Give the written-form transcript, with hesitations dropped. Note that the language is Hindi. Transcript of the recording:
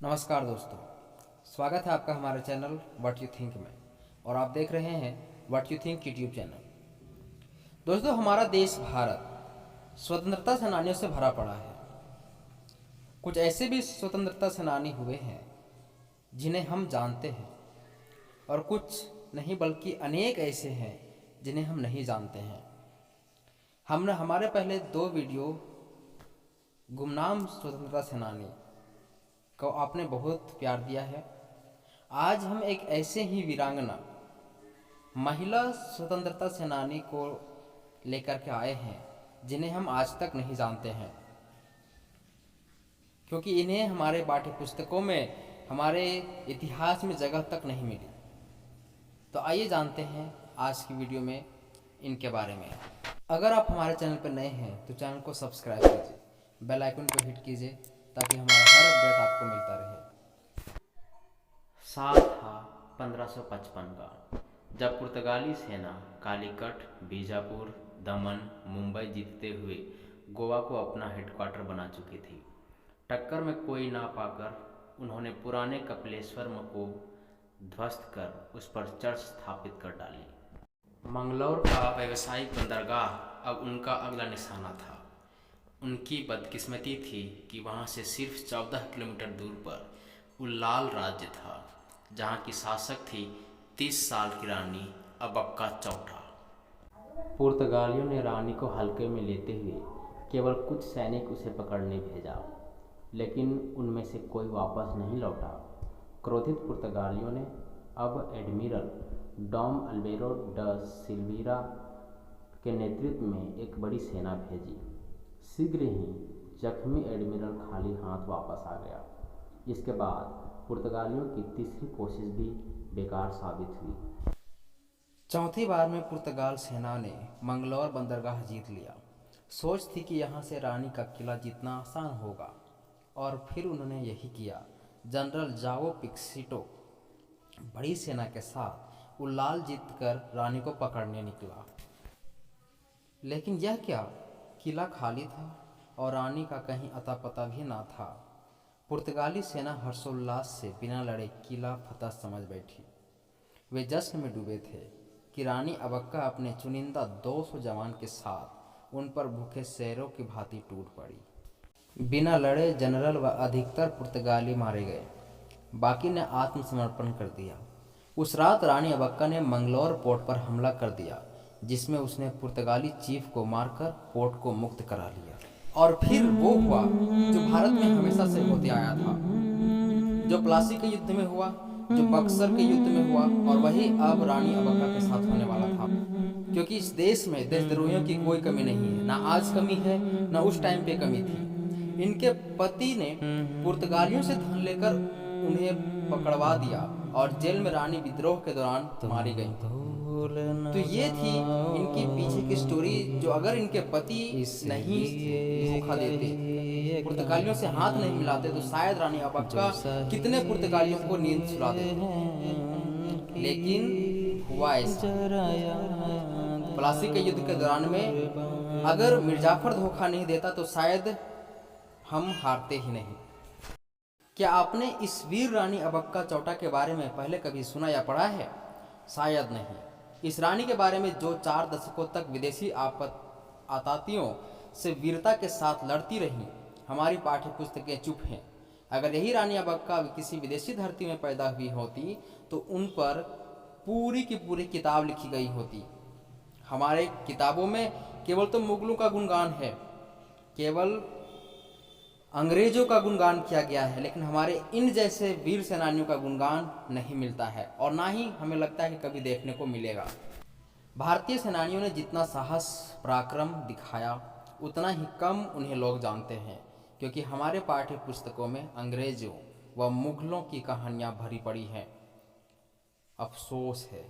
नमस्कार दोस्तों, स्वागत है आपका हमारे चैनल व्हाट यू थिंक में। और आप देख रहे हैं what you think YouTube channel. दोस्तों, हमारा देश भारत स्वतंत्रता सेनानियों से भरा पड़ा है। कुछ ऐसे भी स्वतंत्रता सेनानी हुए हैं जिन्हें हम जानते हैं, और कुछ नहीं बल्कि अनेक ऐसे हैं जिन्हें हम नहीं जानते हैं। हमने हमारे पहले 2 वीडियो गुमनाम स्वतंत्रता सेनानी को आपने बहुत प्यार दिया है। आज हम एक ऐसे ही वीरांगना महिला स्वतंत्रता सेनानी को लेकर के आए हैं जिन्हें हम आज तक नहीं जानते हैं, क्योंकि इन्हें हमारे पाठ्य पुस्तकों में, हमारे इतिहास में जगह तक नहीं मिली। तो आइए जानते हैं आज की वीडियो में इनके बारे में। अगर आप हमारे चैनल पर नए हैं तो चैनल को सब्सक्राइब कीजिए, बेल आइकन को हिट कीजिए ताकि हमारा हर अपडेट आपको मिलता रहे। साल था 1555 का, जब पुर्तगाली सेना कालीकट, बीजापुर, दमन, मुंबई जीतते हुए गोवा को अपना हेडक्वार्टर बना चुकी थी। टक्कर में कोई ना पाकर उन्होंने पुराने कपिलेश्वर को ध्वस्त कर उस पर चर्च स्थापित कर डाली। मंगलौर का व्यावसायिक बंदरगाह अब उनका अगला निशाना था। उनकी बदकिस्मती थी कि वहाँ से सिर्फ 14 किलोमीटर दूर पर उल्लाल राज्य था, जहाँ की शासक थी 30 साल की रानी अबक्का चौथा। पुर्तगालियों ने रानी को हल्के में लेते हुए केवल कुछ सैनिक उसे पकड़ने भेजा, लेकिन उनमें से कोई वापस नहीं लौटा। क्रोधित पुर्तगालियों ने अब एडमिरल डॉम अल्बेरो ड सिल्वीरा के नेतृत्व में एक बड़ी सेना भेजी। शीघ्र ही जख्मी एडमिरल खाली हाथ वापस आ गया। इसके बाद पुर्तगालियों की तीसरी कोशिश भी बेकार साबित हुई। चौथी बार में पुर्तगाल सेना ने मंगलौर बंदरगाह जीत लिया। सोच थी कि यहाँ से रानी का किला जीतना आसान होगा, और फिर उन्होंने यही किया। जनरल जाओ पिक्सिटो बड़ी सेना के साथ उल्लाल जीतकर रानी को पकड़ने निकला। लेकिन यह क्या, किला खाली था और रानी का कहीं अता पता भी ना था। पुर्तगाली सेना हर्षोल्लास से बिना लड़े किला फतह समझ बैठी। वे जश्न में डूबे थे कि रानी अबक्का अपने चुनिंदा 200 जवान के साथ उन पर भूखे शेरों की भांति टूट पड़ी। बिना लड़े जनरल व अधिकतर पुर्तगाली मारे गए, बाकी ने आत्मसमर्पण कर दिया। उस रात रानी अबक्का ने मंगलौर पोर्ट पर हमला कर दिया, जिसमें उसने पुर्तगाली चीफ को मारकर पोर्ट को मुक्त करा लिया। और फिर वो हुआ जो भारत में हमेशा से होते आया था, जो प्लासी के युद्ध में हुआ, जो बक्सर के युद्ध में हुआ, और वही अब रानी अबक्का के साथ होने वाला था। क्योंकि इस देश में देशद्रोहियों की कोई कमी नहीं है, ना आज कमी है, ना उस टाइम पे कमी थी। इनके पति ने पुर्तगालियों से धन लेकर उन्हें पकड़वा दिया और जेल में रानी विद्रोह के दौरान मारी गई। तो ये थी इनकी पीछे की स्टोरी, जो अगर इनके पति नहीं धोखा देते, पुर्तगालियों से हाथ नहीं मिलाते, तो शायद रानी अबक्का कितने पुर्तगालियों को नींद सुला देते। लेकिन हुआ ऐसा। प्लासी के युद्ध के दौरान में अगर मिर्जाफर धोखा नहीं देता तो शायद हम हारते ही नहीं। क्या आपने इस वीर रानी अबक्का चौटा के बारे में पहले कभी सुना या पढ़ा है? शायद नहीं। इस रानी के बारे में जो 4 दशकों तक विदेशी आततियों से वीरता के साथ लड़ती रहीं, हमारी पाठ्य पुस्तकें चुप हैं। अगर यही रानी अबक्का किसी विदेशी धरती में पैदा हुई होती तो उन पर पूरी की पूरी किताब लिखी गई होती। हमारे किताबों में केवल तो मुगलों का गुणगान है, केवल अंग्रेजों का गुणगान किया गया है, लेकिन हमारे इन जैसे वीर सेनानियों का गुणगान नहीं मिलता है, और ना ही हमें लगता है कि कभी देखने को मिलेगा। भारतीय सेनानियों ने जितना साहस पराक्रम दिखाया, उतना ही कम उन्हें लोग जानते हैं, क्योंकि हमारे पाठ्य पुस्तकों में अंग्रेजों व मुगलों की कहानियां भरी पड़ी हैं। अफसोस है।